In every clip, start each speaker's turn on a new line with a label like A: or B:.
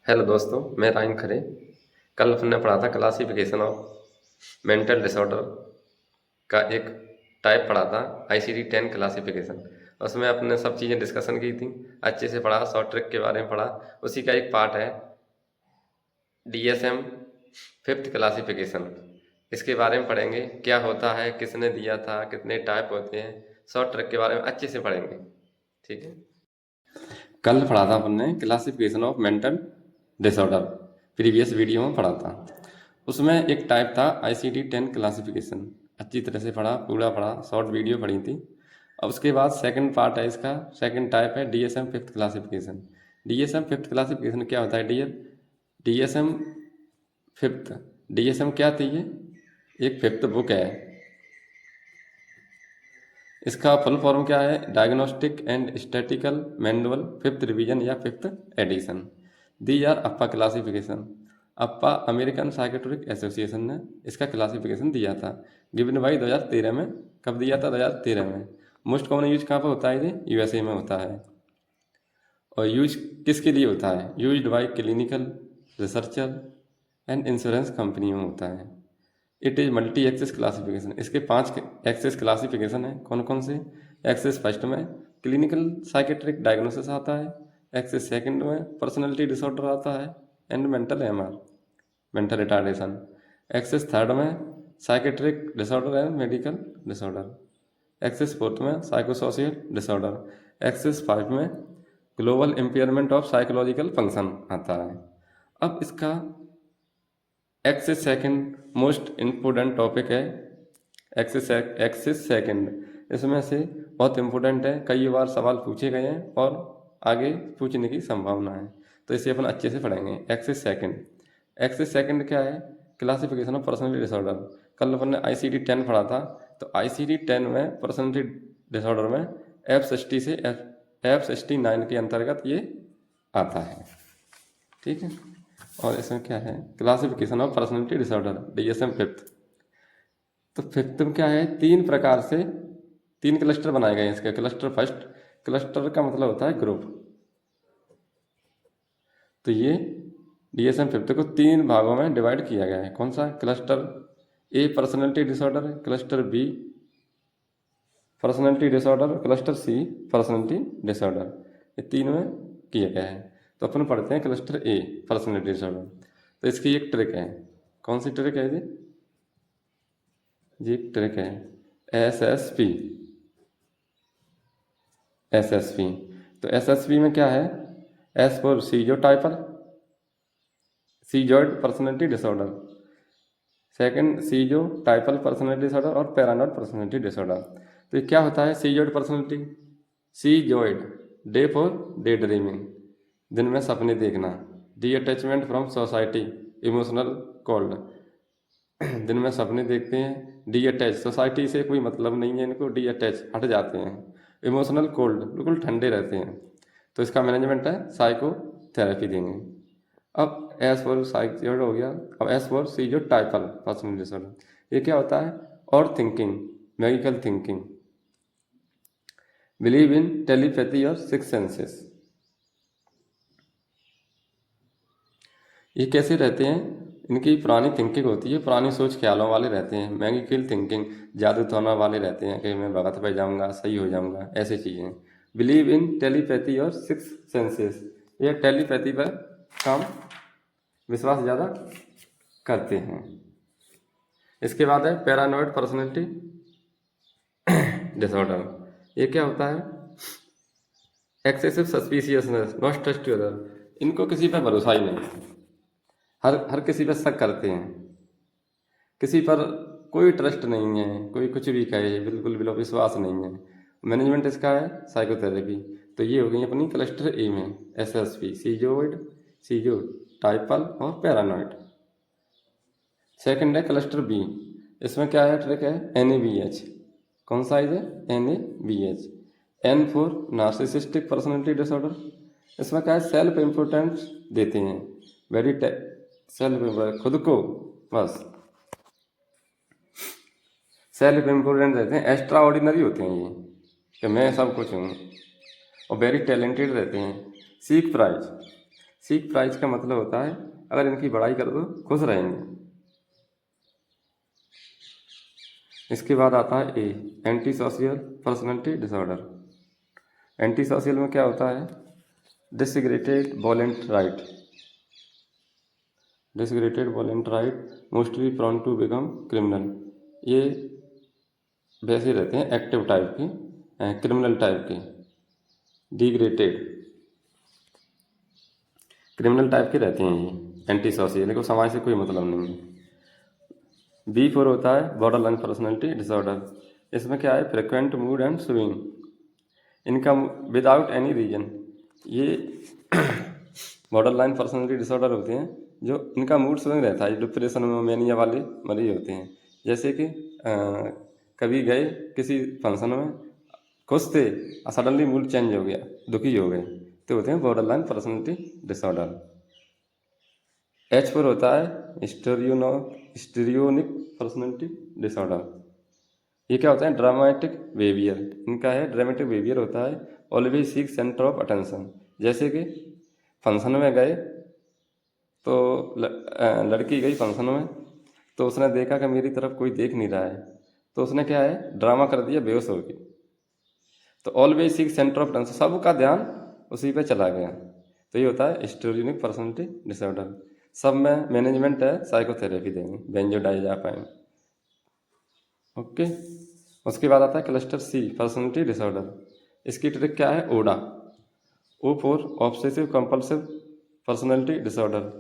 A: Hello दोस्तों, मैं राइन खरे। कल हमने पढ़ा था क्लासिफिकेशन ऑफ मेंटल डिसऑर्डर का एक टाइप पढ़ा था, ICD-10 क्लासिफिकेशन। उसमें अपने सब चीज़ें डिस्कशन की थी, अच्छे से पढ़ा, शॉर्ट ट्रिक के बारे में पढ़ा। उसी का एक पार्ट है DSM फिफ्थ क्लासिफिकेशन। इसके बारे में पढ़ेंगे, क्या होता है, किसने दिया था, कितने टाइप होते हैं, शॉर्ट ट्रिक के बारे में अच्छे से पढ़ेंगे। ठीक है। कल पढ़ा था अपन ने classification of mental disorder, previous video में पढ़ा था। उसमें एक टाइप था ICD-10 क्लासिफिकेशन। अच्छी तरह से पढ़ा, पूरा पढ़ा, शॉर्ट वीडियो पढ़ी थी। अब उसके बाद सेकंड पार्ट है इसका, सेकंड टाइप है DSM fifth classification. DSM fifth classification क्या होता है डियर? DSM फिफ्थ, DSM क्या थी ये? एक फिफ्थ बुक है। इसका फुल फॉर्म क्या है? Diagnostic and statical manual fifth revision या fifth edition. The R APA classification. APA American psychiatric association ने इसका क्लासिफिकेशन दिया था, गिवन बाई 2013 में। कब दिया था? 2013 में। मोस्ट कॉमन यूज कहाँ पर होता है ये? USA में होता है। और यूज किसके लिए होता है? Used by clinical researcher and insurance company में होता है। It is multi axis classification. इसके 5 एक्सेस क्लासिफिकेशन है। कौन कौन से? एक्सेस फर्स्ट में क्लिनिकल साइकेट्रिक डायग्नोसिस आता है। एक्सेस सेकंड में पर्सनैलिटी डिसऑर्डर आता है एंड मेंटल MR, mental retardation. Axis third में psychiatric disorder and medical disorder. Axis fourth में साइकोसोशियल डिसऑर्डर। एक्सेस 5 में global impairment of psychological function आता है। अब इसका axis second most important topic है। एक्सेस सेकंड इसमें से बहुत इम्पोर्टेंट है, कई बार सवाल पूछे गए हैं और आगे पूछने की संभावना है, तो इसे अपन अच्छे से पढ़ेंगे। एक्सेस सेकंड क्या है? Classification of personality disorder. कल अपन ने ICD-10 पढ़ा था, तो ICD-10 में पर्सनैलिटी डिसऑर्डर में F60 से F69 के अंतर्गत ये आता है। ठीक है। और इसमें क्या है? Classification of personality disorder, DSM fifth. तो फिफ्थ में क्या है? 3 प्रकार से 3 क्लस्टर बनाए गए हैं इसके। क्लस्टर फर्स्ट, क्लस्टर का मतलब होता है ग्रुप। तो ये DSM फिफ्थ को 3 भागों में डिवाइड किया गया है। कौन सा? Cluster A personality disorder, cluster B personality disorder, cluster C personality disorder. ये 3 में किया गया है। तो अपन पढ़ते हैं क्लस्टर A पर्सनैलिटी डिसऑर्डर। तो इसकी एक ट्रिक है। कौन सी ट्रिक है जी? ट्रिक है SSP। तो SSP में क्या है? S for schizotypal, schizoid personality disorder. Second schizotypal personality disorder और पैरानॉइड पर्सनैलिटी डिसऑर्डर। तो ये क्या होता है? Schizoid personality, schizoid day for day dreaming, दिन में सपने देखना। Detachment from society, emotional cold, दिन में सपने देखते हैं। डी अटैच, सोसाइटी से कोई मतलब नहीं है इनको, डी अटैच हट जाते हैं। इमोशनल कोल्ड, बिल्कुल ठंडे रहते हैं। तो इसका मैनेजमेंट है साइको थेरेपी देंगे। अब एस फॉर साइकोड हो गया। अब एस फॉर सी जो टाइपल पर्सनैलिटी डिसऑर्डर, ये क्या होता है? और thinking, magical thinking, believe in telepathy और सिक्स सेंसेस। ये कैसे रहते हैं? इनकी पुरानी थिंकिंग होती है, पुरानी सोच ख्यालों वाले रहते हैं। मैजिकल थिंकिंग, जादू टोना वाले रहते हैं कि मैं भगत पे जाऊंगा, सही हो जाऊंगा, ऐसी चीज़ें। बिलीव इन टेलीपैथी और सिक्स सेंसेस, ये टेलीपैथी पर काम, विश्वास ज़्यादा करते हैं। इसके बाद है पैरानॉइड पर्सनैलिटी डिसऑर्डर। ये क्या होता है? Excessive suspiciousness, not trust other, इनको किसी पर भरोसा ही नहीं, हर हर किसी पर शक करते हैं, किसी पर कोई ट्रस्ट नहीं है, कोई कुछ भी कहे बिल्कुल बिल्कुल विश्वास नहीं है। मैनेजमेंट इसका है साइकोथेरेपी। तो ये हो गई अपनी क्लस्टर ए में SSP, सीजोइड, सीजो टाइपल और पैरानॉइड। सेकंड है क्लस्टर B। इसमें क्या है? ट्रिक है NABH। कौन सा है? NABH। N for narcissistic personality disorder. इसमें क्या है? सेल्फ इम्पोर्टेंस देते हैं, वेरी सेल्फ, खुद को बस सेल्फ इम्पोर्टेंट रहते हैं, एक्स्ट्रा ऑर्डिनरी होते हैं ये, कि मैं सब कुछ हूँ। और वेरी टैलेंटेड रहते हैं, सीक प्राइज, सीक प्राइज का मतलब होता है अगर इनकी बड़ाई कर दो खुश रहेंगे। इसके बाद आता है A, anti social personality disorder. Anti social में क्या होता है? Disregarded violent right, disregarded violent right mostly prone to become criminal. ये वैसे रहते हैं एक्टिव टाइप की, क्रिमिनल टाइप के। डिग्रेटेड क्रिमिनल टाइप के रहते हैं ये एंटी सोशल, इनको समाज से कोई मतलब नहीं है। बी फोर होता है बॉर्डर लाइन पर्सनैलिटी डिसऑर्डर। इसमें क्या है? फ्रिक्वेंट मूड एंड स्विंग, इनका विदाउट एनी रीजन। ये बॉर्डर लाइन पर्सनैलिटी डिसऑर्डर होते हैं जो इनका मूड स्विंग रहता है, डिप्रेशन में मैनिया वाले मरीज होते हैं। जैसे कि कभी गए किसी फंक्शन में, खुश थे और सडनली मूड चेंज हो गया, दुखी हो गए, तो होते हैं border line personality disorder. H पर होता है स्टीरियोनिक पर्सनैलिटी डिसऑर्डर। ये क्या होता है? ड्रामेटिक बिहेवियर, इनका है ड्रामेटिक बिहेवियर होता है always seek centre of attention. जैसे कि फंक्शन में गए तो लड़की गई फंक्शन में, तो उसने देखा कि मेरी तरफ कोई देख नहीं रहा है, तो उसने क्या है? ड्रामा कर दिया, बेहोश हो गई। तो always seek centre of attention, सबका ध्यान उसी पे चला गया, तो ये होता है स्टीरियोनिक पर्सनैलिटी डिसऑर्डर। सब में मैनेजमेंट है, साइकोथेरेपी देंगे, बेंजोडाइजापाइन। ओके। उसके बाद आता है क्लस्टर सी पर्सनैलिटी डिसऑर्डर। इसकी ट्रिक क्या है? ODA, O for obsessive compulsive personality disorder.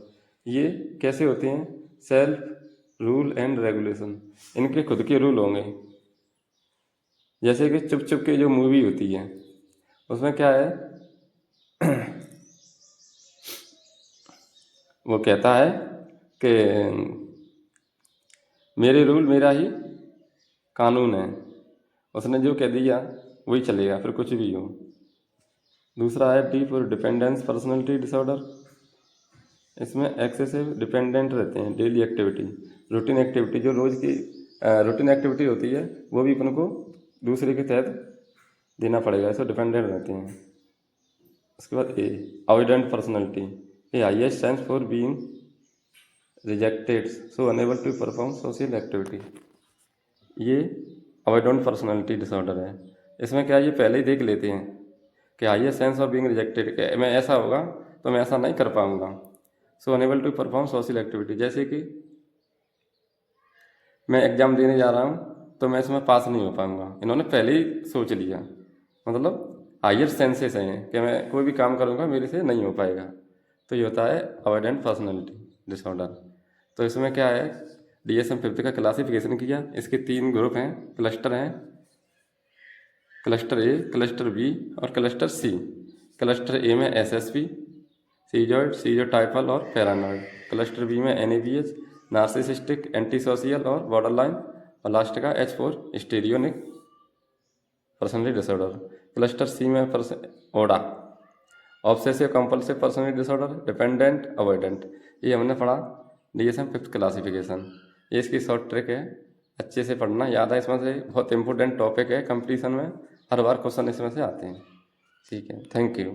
A: ये कैसे होते हैं? सेल्फ रूल एंड रेगुलेशन, इनके खुद के रूल होंगे। जैसे कि चुप चुप के जो मूवी होती है, उसमें क्या है? वो कहता है कि मेरे रूल मेरा ही कानून है, उसने जो कह दिया वही चलेगा, फिर कुछ भी हो। दूसरा है D for dependence personality disorder. इसमें एक्सेसिव डिपेंडेंट रहते हैं, डेली एक्टिविटी, रूटीन एक्टिविटी, जो रोज़ की रूटीन एक्टिविटी होती है वो भी अपन को दूसरे के तहत देना पड़ेगा, ऐसे डिपेंडेंट रहते हैं। उसके बाद A avoidant personality. A highest sense for being rejected so unable to perform social activity. ये अवॉइडेंट पर्सनैलिटी डिसऑर्डर है। इसमें क्या, ये पहले ही देख लेते हैं कि highest sense of being rejected, कि मैं ऐसा होगा तो मैं ऐसा नहीं कर पाऊंगा। So unable to perform social activity, जैसे कि मैं एग्ज़ाम देने जा रहा हूँ तो मैं इसमें पास नहीं हो पाऊंगा, इन्होंने पहले ही सोच लिया, मतलब हायर सेंसेस हैं कि मैं कोई भी काम करूँगा मेरे से नहीं हो पाएगा। तो ये होता है अवॉइडेंट पर्सनैलिटी डिसऑर्डर। तो इसमें क्या है? DSM 5 का क्लासिफिकेशन किया, इसके 3 ग्रुप हैं, क्लस्टर हैं, क्लस्टर ए, क्लस्टर बी और क्लस्टर सी। क्लस्टर ए में SSP, सीजॉइड, सीजोटाइपल और पैरानॉइड। क्लस्टर बी में NABH, नार्सिसिस्टिक, एंटी सोशल और बॉर्डरलाइन। और लास्ट का H for histrionic personality disorder. Cluster C में ODA, obsessive compulsive personality disorder, dependent, avoidant. ये हमने पढ़ा DSM 5 क्लासिफिकेशन। ये इसकी शॉर्ट ट्रिक है, अच्छे से पढ़ना, याद है, इसमें से बहुत इंपॉर्टेंट टॉपिक है, कंपटीशन में हर बार क्वेश्चन इसमें से आते हैं। ठीक है, थैंक यू।